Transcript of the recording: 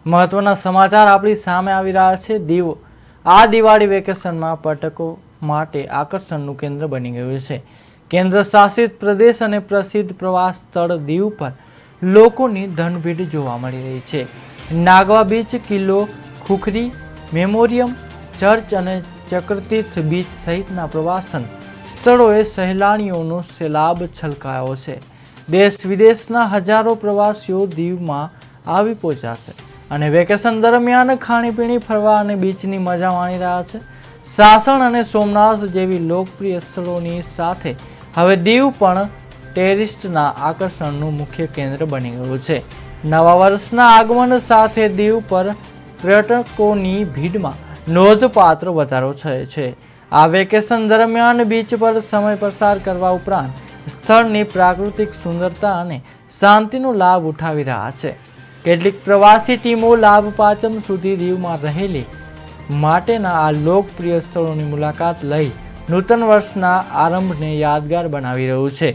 મહત્વના સમાચાર આપણી સામે આવી રહ્યા છે। દીવ આ દિવાળી વેકેશનમાં પર્યટકો માટે આકર્ષણનું કેન્દ્ર બની ગયું છે। કેન્દ્ર શાસિત પ્રદેશ અને પ્રસિદ્ધ પ્રવાસ સ્થળ દીવ પર લોકોની ધનભીડ જોવા મળી રહી છે। નાગવા બીચ, કિલ્લો, ખુખરી, મેમોરિયમ, ચર્ચ અને ચક્રતીર્થ બીચ સહિતના પ્રવાસન સ્થળોએ સહેલાણીઓનો સૈલાબ છલકાયો છે। દેશ વિદેશના હજારો પ્રવાસીઓ દીવમાં આવી પહોંચ્યા છે અને વેકેશન દરમિયાન ખાણીપીણી, ફરવા અને બીચની મજા માણી રહ્યા છે। સાસણ અને સોમનાથ જેવી લોકપ્રિય સ્થળોની સાથે હવે દીવ પણ ટુરિસ્ટના આકર્ષણનું મુખ્ય કેન્દ્ર બની ગયું છે। નવા વર્ષના આગમન સાથે દીવ પર પર્યટકોની ભીડમાં નોંધપાત્ર વધારો થયો છે। આ વેકેશન દરમિયાન બીચ પર સમય પસાર કરવા ઉપરાંત સ્થળની પ્રાકૃતિક સુંદરતા અને શાંતિનો લાભ ઉઠાવી રહ્યા છે। કેટલીક પ્રવાસી ટીમો લાભ પાંચમ સુધી દીવમાં રહેલી માટેના આ લોકપ્રિય સ્થળોની મુલાકાત લઈ નૂતન વર્ષના આરંભને યાદગાર બનાવી રહ્યું છે।